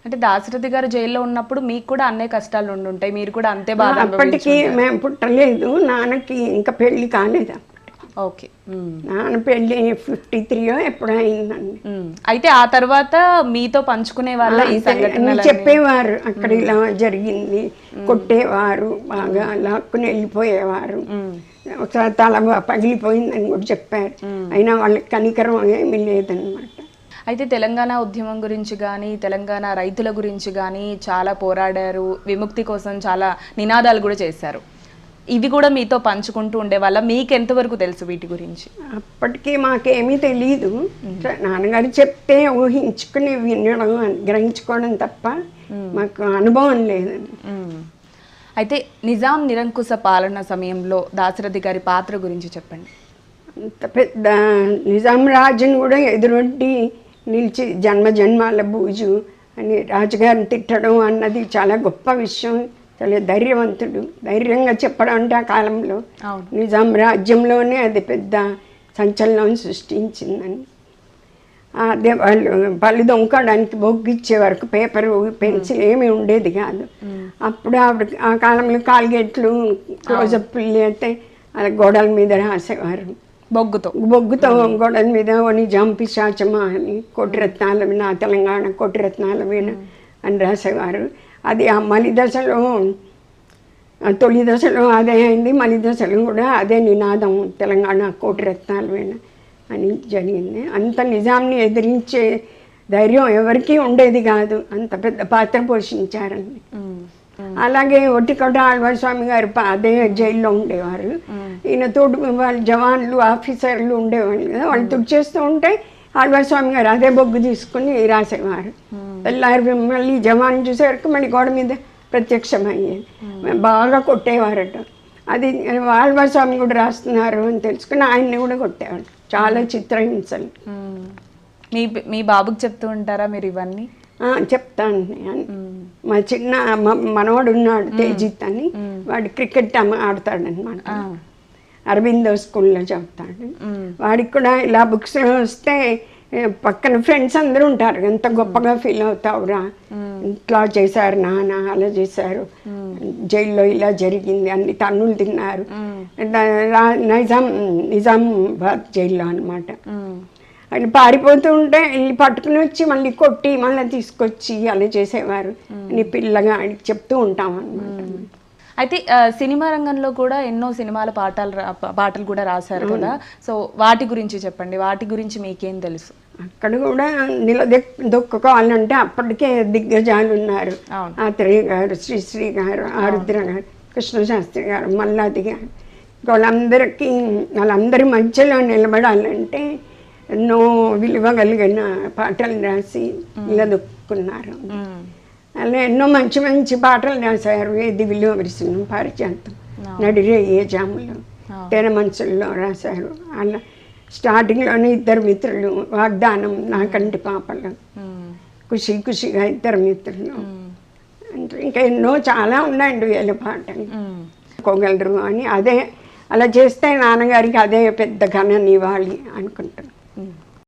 అంటే దాశరథి గారు జైల్లో ఉన్నప్పుడు మీకు కూడా అన్నే కష్టాలు ఉండుంటాయి, మీరు కూడా అంతే బాధ అప్పటికి మేము పుట్టలేదు, నాన్నకి ఇంకా పెళ్లి కాలేదు. ఓకే. నాన్న పెళ్ళి 53 ఎప్పుడో అయిందండి. అయితే ఆ తర్వాత మీతో పంచుకునే వాళ్ళ ఈ సంఘటన చెప్పేవారు, అక్కడ ఇలా జరిగింది, కొట్టేవారు, బాగా లాక్కుని వెళ్ళిపోయేవారు, ఒకసారి తల పగిలిపోయిందని కూడా చెప్పారు. అయినా వాళ్ళకి కనికరం ఏమీ లేదనమాట. అయితే తెలంగాణ ఉద్యమం గురించి కానీ, తెలంగాణ రైతుల గురించి కానీ చాలా పోరాడారు, విముక్తి కోసం చాలా నినాదాలు కూడా చేశారు. ఇవి కూడా మీతో పంచుకుంటూ ఉండేవాళ్ళ? మీకు ఎంతవరకు తెలుసు వీటి గురించి? అప్పటికి మాకేమీ తెలియదు, నాన్నగారు చెప్తే ఊహించుకుని వినడం, గ్రహించుకోవడం తప్ప మాకు అనుభవం లేదండి. అయితే నిజాం నిరంకుశ పాలన సమయంలో దాశరథి గారి పాత్ర గురించి చెప్పండి. అంత పెద్ద నిజాం రాజును కూడా ఎదురొడ్డి నిలిచి జన్మజన్మాల బూజు అని రాజుగారిని తిట్టడం అన్నది చాలా గొప్ప విషయం. చాలా ధైర్యవంతుడు, ధైర్యంగా చెప్పడం అంటే ఆ కాలంలో నిజాం రాజ్యంలోనే అది పెద్ద సంచలనం సృష్టించిందని. అదే వాళ్ళు పళ్ళు దొంగడానికి బొగ్గిచ్చే వరకు పేపరు పెన్సిల్ ఏమీ ఉండేది కాదు. అప్పుడు ఆవిడ ఆ కాలంలో కాల్గేట్లు, క్లోజప్లు అయితే అలా గోడల మీద రాసేవారు, బొగ్గుతో గోడల మీద నిజాం పిశాచమా అని, కోటిరత్నాల వీణ, తెలంగాణ కోటిరత్నాల వీణ అని రాసేవారు. అది ఆ మలి దశలో, తొలి దశలో అదే అయింది, మలి దశలో కూడా అదే నినాదం, తెలంగాణ కోటిరత్నాల వీణ అని జరిగింది. అంత నిజాంని ఎదిరించే ధైర్యం ఎవరికీ ఉండేది కాదు, అంత పెద్ద పాత్ర పోషించారండి. అలాగే ఒట్టికొండ ఆళ్వార్ స్వామి గారు అదే జైల్లో ఉండేవారు. ఈయన తోడు వాళ్ళ జవాన్లు, ఆఫీసర్లు ఉండేవాళ్ళు కదా, వాళ్ళు తుడిచేస్తూ ఉంటే ఆళ్వార్ స్వామి గారు అదే బొగ్గు తీసుకుని రాసేవారు. తెల్లారి మళ్ళీ జవాన్ చూసేవరకు మళ్ళీ గోడ మీద ప్రత్యక్షమయ్యేది, బాగా కొట్టేవారట. అది ఆళ్వార్ స్వామి కూడా రాస్తున్నారు అని తెలుసుకుని ఆయన్ని కూడా కొట్టేవాడు. చాలా చిత్రహింసలు. మీ బాబుకి చెప్తూ ఉంటారా మీరు ఇవన్నీ? చెప్తాను. మా చిన్న మనవాడు ఉన్నాడు తేజిత్ అని, వాడు క్రికెట్ ఆడతాడనమాట, అరవిందో స్కూల్లో చెప్తాడు. వాడికి కూడా ఇలా బుక్స్లో వస్తే పక్కన ఫ్రెండ్స్ అందరూ ఉంటారు, ఎంత గొప్పగా ఫీల్ అవుతావురా, ఇట్లా చేశారు నాన్న, అలా చేశారు, జైల్లో ఇలా జరిగింది, అన్ని తన్నులు తిన్నారు. నిజామాబాద్ జైల్లో అనమాట. అని పారిపోతూ ఉంటే వెళ్ళి పట్టుకుని వచ్చి మళ్ళీ కొట్టి మళ్ళీ తీసుకొచ్చి అలా చేసేవారు అని పిల్లగా చెప్తూ ఉంటాం అనమాట. అయితే సినిమా రంగంలో కూడా ఎన్నో సినిమాల పాటలు కూడా రాశారు కదా, సో వాటి గురించి చెప్పండి, వాటి గురించి మీకేం తెలుసు? అక్కడ కూడా నిలదొక్కుకోవాలంటే అప్పటికే దిగ్గజాలు ఉన్నారు, ఆత్రేయ గారు, శ్రీశ్రీ గారు, ఆరుద్ర గారు, కృష్ణశాస్త్రి గారు, మల్లాది గారు. వాళ్ళందరి మధ్యలో నిలబడాలంటే ఎన్నో విలువ కలిగిన పాటలు రాసి నిలదొక్కున్నారు. అలా ఎన్నో మంచి మంచి పాటలు రాశారు. ఏది విలువ విరిసిన పారిజాతం, నడిరే ఏ జాములు, తెర మనసుల్లో రాశారు. అలా స్టార్టింగ్లోనే ఇద్దరు మిత్రులు, వాగ్దానం, నాకంటి పాపలు, ఖుషి ఖుషిగా ఇద్దరు మిత్రులు, ఇంకా ఎన్నో చాలా ఉన్నాయండి వేల పాటలు. కోగలరు అని అదే అలా చేస్తే నాన్నగారికి అదే పెద్ద ఘన నివాళి అనుకుంటాను.